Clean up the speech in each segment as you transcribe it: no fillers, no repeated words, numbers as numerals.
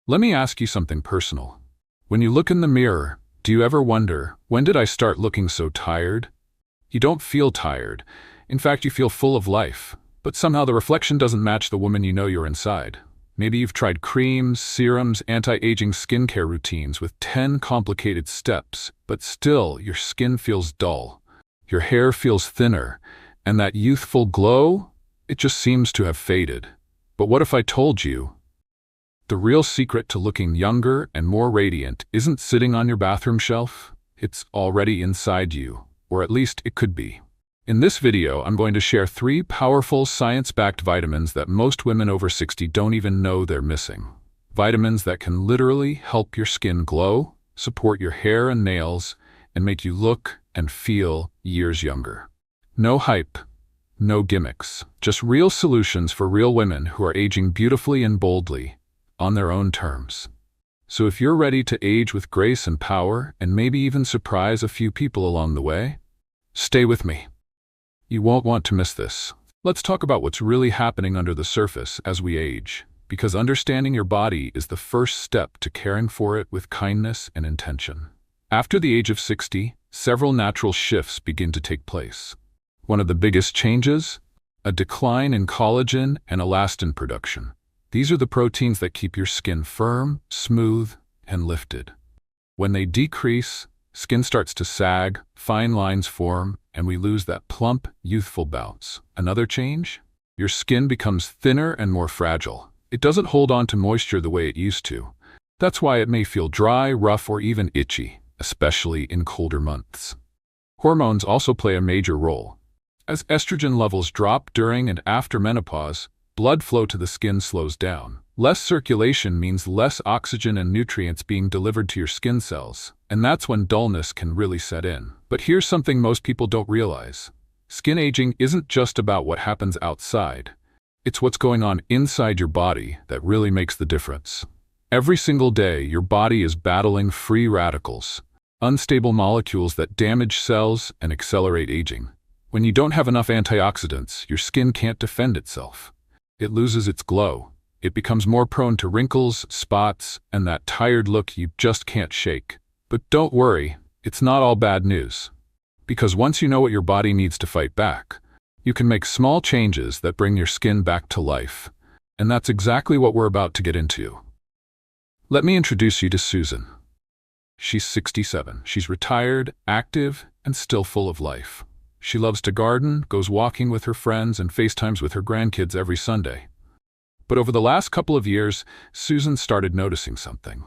Let me ask you something personal. When you look in the mirror, do you ever wonder, when did I start looking so tired? You don't feel tired. In fact, you feel full of life. But somehow the reflection doesn't match the woman you know you're inside. Maybe you've tried creams, serums, anti-aging skincare routines with 10 complicated steps, but still your skin feels dull. Your hair feels thinner, and that youthful glow, it just seems to have faded. But what if I told you the real secret to looking younger and more radiant isn't sitting on your bathroom shelf? It's already inside you, or at least it could be. In this video, I'm going to share 3 powerful science-backed vitamins that most women over 60 don't even know they're missing. Vitamins that can literally help your skin glow, support your hair and nails, and make you look and feel years younger. No hype, no gimmicks, just real solutions for real women who are aging beautifully and boldly, on their own terms. So if you're ready to age with grace and power, and maybe even surprise a few people along the way, stay with me. You won't want to miss this. Let's talk about what's really happening under the surface as we age, because understanding your body is the first step to caring for it with kindness and intention. After the age of 60, several natural shifts begin to take place. One of the biggest changes? A decline in collagen and elastin production. These are the proteins that keep your skin firm, smooth, and lifted. When they decrease, skin starts to sag, fine lines form, and we lose that plump, youthful bounce. Another change? Your skin becomes thinner and more fragile. It doesn't hold on to moisture the way it used to. That's why it may feel dry, rough, or even itchy, especially in colder months. Hormones also play a major role. As estrogen levels drop during and after menopause, blood flow to the skin slows down. Less circulation means less oxygen and nutrients being delivered to your skin cells, and that's when dullness can really set in. But here's something most people don't realize. Skin aging isn't just about what happens outside. It's what's going on inside your body that really makes the difference. Every single day, your body is battling free radicals, unstable molecules that damage cells and accelerate aging. When you don't have enough antioxidants, your skin can't defend itself. It loses its glow. It becomes more prone to wrinkles, spots, and that tired look you just can't shake. But don't worry, it's not all bad news. Because once you know what your body needs to fight back, you can make small changes that bring your skin back to life. And that's exactly what we're about to get into. Let me introduce you to Susan. She's 67. She's retired, active, and still full of life. She loves to garden, goes walking with her friends, and FaceTimes with her grandkids every Sunday. But over the last couple of years, Susan started noticing something.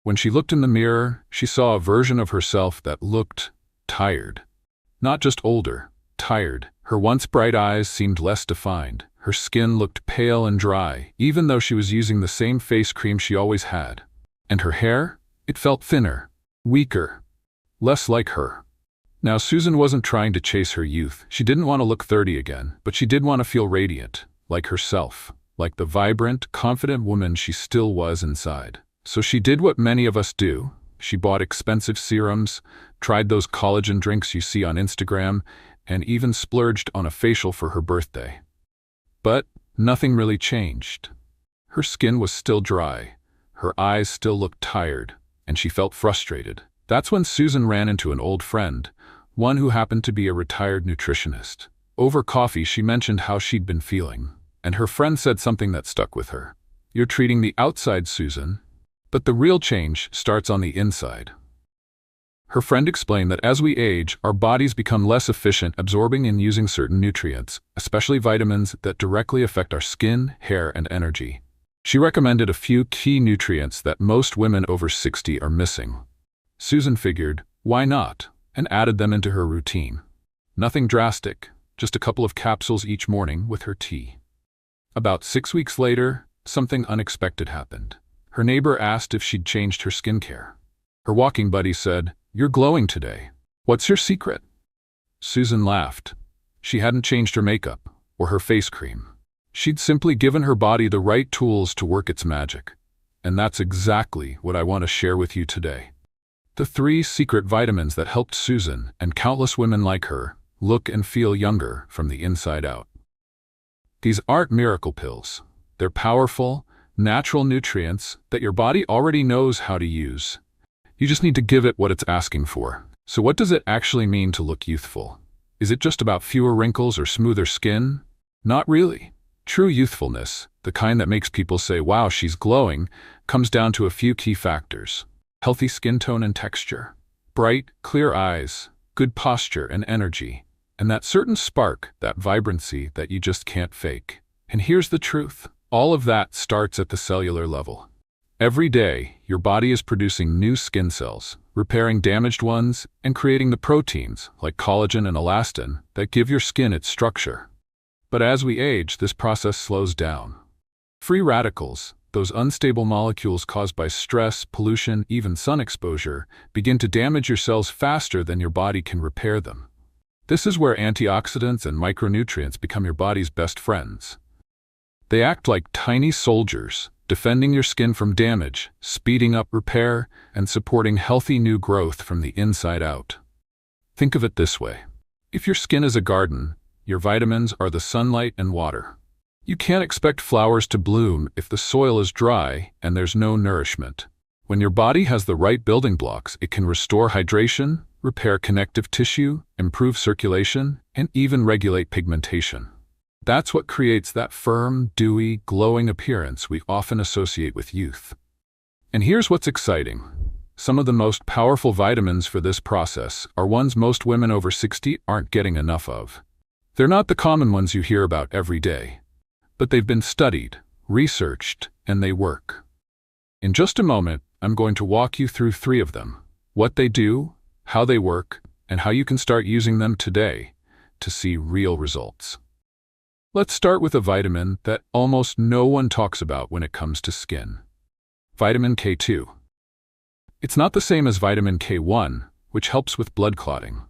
When she looked in the mirror, she saw a version of herself that looked tired. Not just older, tired. Her once bright eyes seemed less defined. Her skin looked pale and dry, even though she was using the same face cream she always had. And her hair? It felt thinner, weaker, less like her. Now, Susan wasn't trying to chase her youth. She didn't want to look 30 again, but she did want to feel radiant, like herself, like the vibrant, confident woman she still was inside. So she did what many of us do. She bought expensive serums, tried those collagen drinks you see on Instagram, and even splurged on a facial for her birthday. But nothing really changed. Her skin was still dry, her eyes still looked tired, and she felt frustrated. That's when Susan ran into an old friend, one who happened to be a retired nutritionist. Over coffee, she mentioned how she'd been feeling, and her friend said something that stuck with her. You're treating the outside, Susan, but the real change starts on the inside. Her friend explained that as we age, our bodies become less efficient absorbing and using certain nutrients, especially vitamins that directly affect our skin, hair, and energy. She recommended a few key nutrients that most women over 60 are missing. Susan figured, why not? And added them into her routine. Nothing drastic, just a couple of capsules each morning with her tea. About 6 weeks later, something unexpected happened. Her neighbor asked if she'd changed her skincare. Her walking buddy said, "You're glowing today. What's your secret?" Susan laughed. She hadn't changed her makeup or her face cream. She'd simply given her body the right tools to work its magic. And that's exactly what I want to share with you today. The 3 secret vitamins that helped Susan and countless women like her look and feel younger from the inside out. These aren't miracle pills. They're powerful, natural nutrients that your body already knows how to use. You just need to give it what it's asking for. So what does it actually mean to look youthful? Is it just about fewer wrinkles or smoother skin? Not really. True youthfulness, the kind that makes people say, wow, she's glowing, comes down to a few key factors. Healthy skin tone and texture, bright, clear eyes, good posture and energy, and that certain spark, that vibrancy that you just can't fake. And here's the truth. All of that starts at the cellular level. Every day, your body is producing new skin cells, repairing damaged ones, and creating the proteins, like collagen and elastin, that give your skin its structure. But as we age, this process slows down. Free radicals, those unstable molecules caused by stress, pollution, even sun exposure, begin to damage your cells faster than your body can repair them. This is where antioxidants and micronutrients become your body's best friends. They act like tiny soldiers, defending your skin from damage, speeding up repair, and supporting healthy new growth from the inside out. Think of it this way. If your skin is a garden, your vitamins are the sunlight and water. You can't expect flowers to bloom if the soil is dry and there's no nourishment. When your body has the right building blocks, it can restore hydration, repair connective tissue, improve circulation, and even regulate pigmentation. That's what creates that firm, dewy, glowing appearance we often associate with youth. And here's what's exciting. Some of the most powerful vitamins for this process are ones most women over 60 aren't getting enough of. They're not the common ones you hear about every day, but they've been studied, researched, and they work. In just a moment, I'm going to walk you through 3 of them, what they do, how they work, and how you can start using them today to see real results. Let's start with a vitamin that almost no one talks about when it comes to skin. Vitamin K2. It's not the same as vitamin K1, which helps with blood clotting.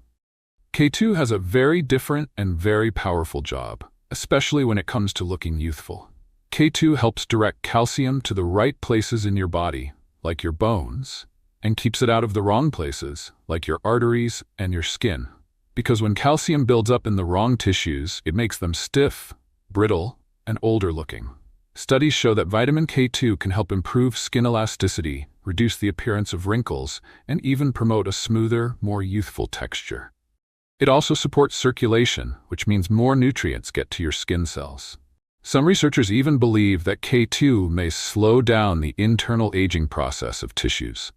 K2 has a very different and very powerful job, especially when it comes to looking youthful. K2 helps direct calcium to the right places in your body, like your bones, and keeps it out of the wrong places, like your arteries and your skin. Because when calcium builds up in the wrong tissues, it makes them stiff, brittle, and older looking. Studies show that vitamin K2 can help improve skin elasticity, reduce the appearance of wrinkles, and even promote a smoother, more youthful texture. It also supports circulation, which means more nutrients get to your skin cells. Some researchers even believe that K2 may slow down the internal aging process of tissues.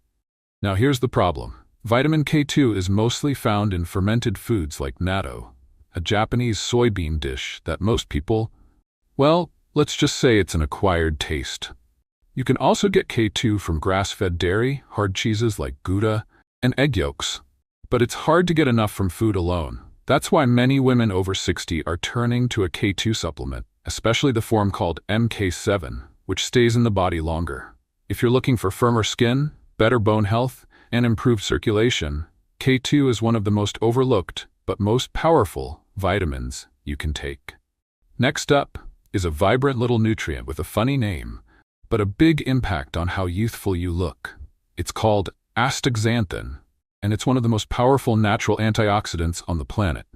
Now here's the problem. Vitamin K2 is mostly found in fermented foods like natto, a Japanese soybean dish that most people, well, let's just say it's an acquired taste. You can also get K2 from grass-fed dairy, hard cheeses like Gouda, and egg yolks. But it's hard to get enough from food alone. That's why many women over 60 are turning to a K2 supplement, especially the form called MK7, which stays in the body longer. If you're looking for firmer skin, better bone health, and improved circulation, K2 is one of the most overlooked but most powerful vitamins you can take. Next up is a vibrant little nutrient with a funny name, but a big impact on how youthful you look. It's called astaxanthin, and it's one of the most powerful natural antioxidants on the planet.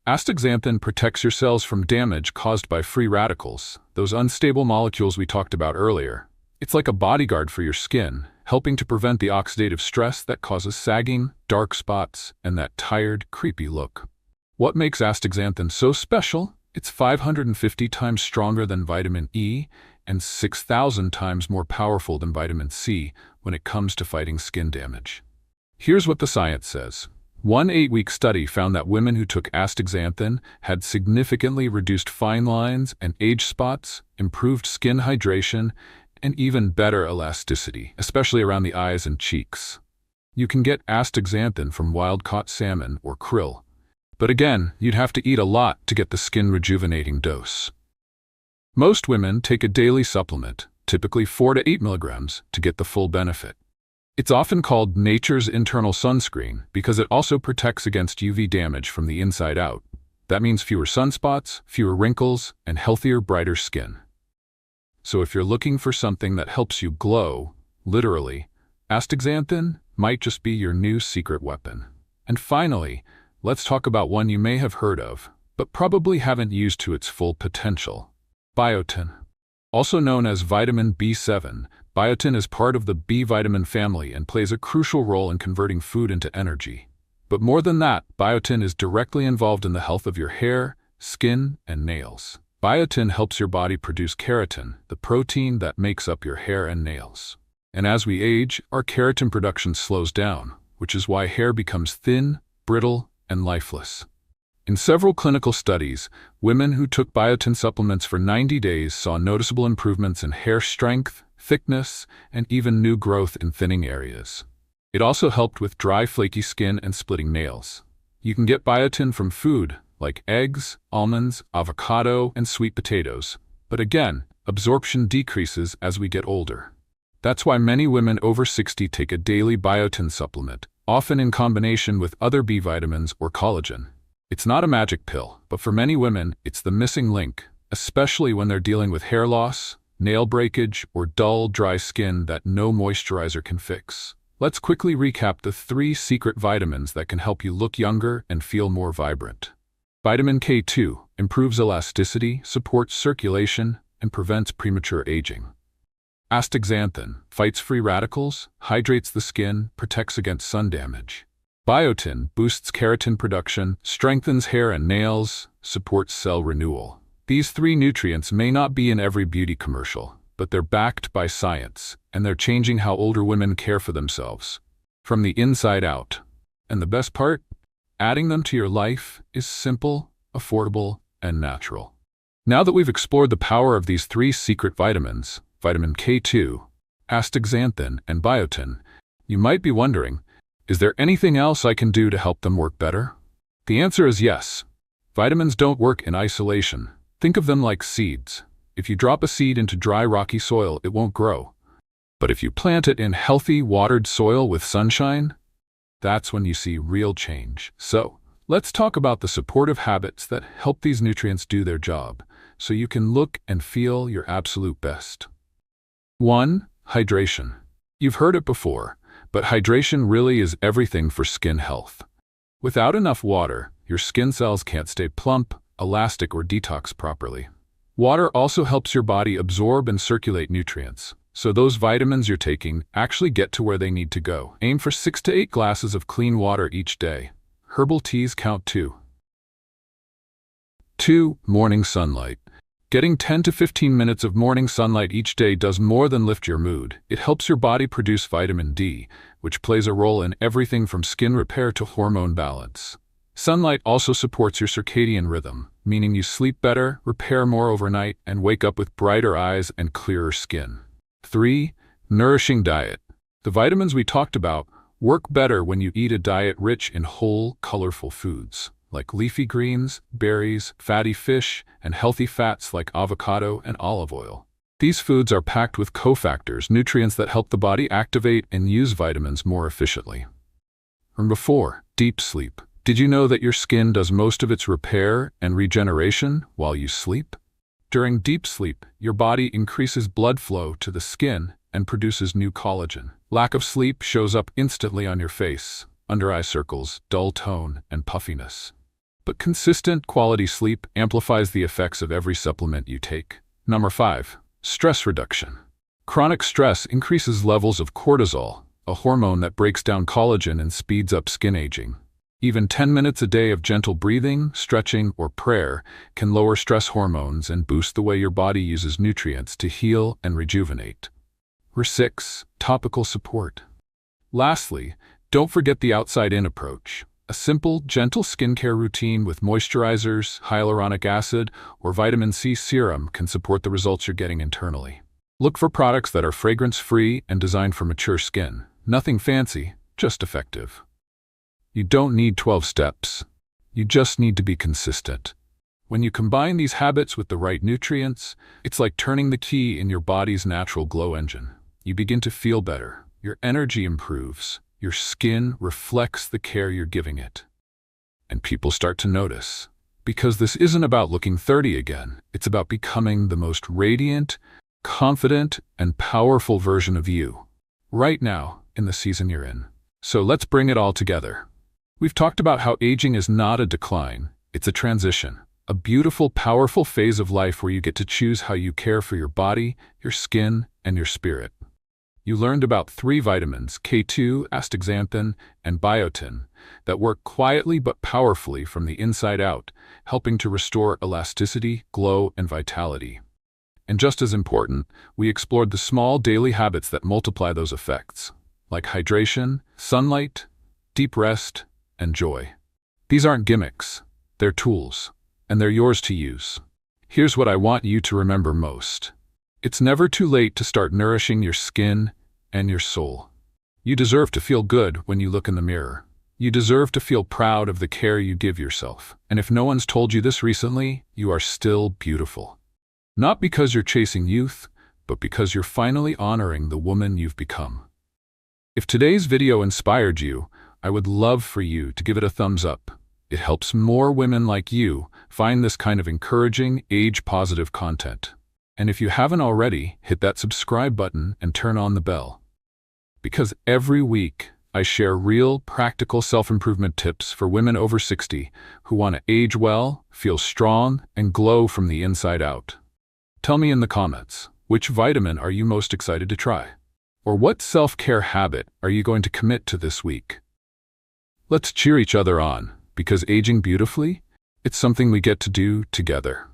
Astaxanthin protects your cells from damage caused by free radicals, those unstable molecules we talked about earlier. It's like a bodyguard for your skin, helping to prevent the oxidative stress that causes sagging, dark spots, and that tired, creepy look. What makes astaxanthin so special? It's 550 times stronger than vitamin E and 6,000 times more powerful than vitamin C when it comes to fighting skin damage. Here's what the science says. One 8-week study found that women who took astaxanthin had significantly reduced fine lines and age spots, improved skin hydration, and even better elasticity, especially around the eyes and cheeks. You can get astaxanthin from wild-caught salmon or krill, but again, you'd have to eat a lot to get the skin-rejuvenating dose. Most women take a daily supplement, typically 4 to 8 milligrams, to get the full benefit. It's often called nature's internal sunscreen because it also protects against UV damage from the inside out. That means fewer sunspots, fewer wrinkles, and healthier, brighter skin. So if you're looking for something that helps you glow, literally, astaxanthin might just be your new secret weapon. And finally, let's talk about one you may have heard of, but probably haven't used to its full potential: biotin. Also known as vitamin B7, biotin is part of the B vitamin family and plays a crucial role in converting food into energy. But more than that, biotin is directly involved in the health of your hair, skin, and nails. Biotin helps your body produce keratin, the protein that makes up your hair and nails. And as we age, our keratin production slows down, which is why hair becomes thin, brittle, and lifeless. In several clinical studies, women who took biotin supplements for 90 days saw noticeable improvements in hair strength, thickness, and even new growth in thinning areas. It also helped with dry, flaky skin and splitting nails. You can get biotin from food like eggs, almonds, avocado, and sweet potatoes. But again, absorption decreases as we get older. That's why many women over 60 take a daily biotin supplement, often in combination with other B vitamins or collagen. It's not a magic pill, but for many women, it's the missing link, especially when they're dealing with hair loss, nail breakage, or dull, dry skin that no moisturizer can fix. Let's quickly recap the 3 secret vitamins that can help you look younger and feel more vibrant. Vitamin K2 improves elasticity, supports circulation, and prevents premature aging. Astaxanthin fights free radicals, hydrates the skin, protects against sun damage. Biotin boosts keratin production, strengthens hair and nails, supports cell renewal. These 3 nutrients may not be in every beauty commercial, but they're backed by science, and they're changing how older women care for themselves, from the inside out. And the best part? Adding them to your life is simple, affordable, and natural. Now that we've explored the power of these 3 secret vitamins, vitamin K2, astaxanthin, and biotin, you might be wondering, is there anything else I can do to help them work better? The answer is yes. Vitamins don't work in isolation. Think of them like seeds. If you drop a seed into dry, rocky soil, it won't grow. But if you plant it in healthy, watered soil with sunshine, that's when you see real change. So, let's talk about the supportive habits that help these nutrients do their job, so you can look and feel your absolute best. 1. Hydration. You've heard it before, but hydration really is everything for skin health. Without enough water, your skin cells can't stay plump, elastic, or detox properly. Water also helps your body absorb and circulate nutrients, so those vitamins you're taking actually get to where they need to go. Aim for 6 to 8 glasses of clean water each day. Herbal teas count too. 2. Morning sunlight. Getting 10 to 15 minutes of morning sunlight each day does more than lift your mood. It helps your body produce vitamin D, which plays a role in everything from skin repair to hormone balance. Sunlight also supports your circadian rhythm, meaning you sleep better, repair more overnight, and wake up with brighter eyes and clearer skin. 3. Nourishing diet. The vitamins we talked about work better when you eat a diet rich in whole, colorful foods, like leafy greens, berries, fatty fish, and healthy fats like avocado and olive oil. These foods are packed with cofactors, nutrients that help the body activate and use vitamins more efficiently. Number 4. Deep sleep. Did you know that your skin does most of its repair and regeneration while you sleep? During deep sleep, your body increases blood flow to the skin and produces new collagen. Lack of sleep shows up instantly on your face, under eye circles, dull tone, and puffiness. But consistent, quality sleep amplifies the effects of every supplement you take. Number 5. Stress reduction. Chronic stress increases levels of cortisol, a hormone that breaks down collagen and speeds up skin aging. Even 10 minutes a day of gentle breathing, stretching, or prayer can lower stress hormones and boost the way your body uses nutrients to heal and rejuvenate. Number 6. Topical support. Lastly, don't forget the outside-in approach. A simple, gentle skincare routine with moisturizers, hyaluronic acid, or vitamin C serum can support the results you're getting internally. Look for products that are fragrance-free and designed for mature skin. Nothing fancy, just effective. You don't need 12 steps. You just need to be consistent. When you combine these habits with the right nutrients, it's like turning the key in your body's natural glow engine. You begin to feel better. Your energy improves. Your skin reflects the care you're giving it. And people start to notice. Because this isn't about looking 30 again. It's about becoming the most radiant, confident, and powerful version of you, right now in the season you're in. So let's bring it all together. We've talked about how aging is not a decline, it's a transition. A beautiful, powerful phase of life where you get to choose how you care for your body, your skin, and your spirit. You learned about 3 vitamins, K2, astaxanthin, and biotin, that work quietly but powerfully from the inside out, helping to restore elasticity, glow, and vitality. And just as important, we explored the small daily habits that multiply those effects, like hydration, sunlight, deep rest, and joy. These aren't gimmicks, they're tools, and they're yours to use. Here's what I want you to remember most. It's never too late to start nourishing your skin and your soul. You deserve to feel good when you look in the mirror. You deserve to feel proud of the care you give yourself. And if no one's told you this recently, you are still beautiful. Not because you're chasing youth, but because you're finally honoring the woman you've become. If today's video inspired you, I would love for you to give it a thumbs up. It helps more women like you find this kind of encouraging, age-positive content. And if you haven't already, hit that subscribe button and turn on the bell. Because every week, I share real, practical self-improvement tips for women over 60 who want to age well, feel strong, and glow from the inside out. Tell me in the comments, which vitamin are you most excited to try? Or what self-care habit are you going to commit to this week? Let's cheer each other on, because aging beautifully, it's something we get to do together.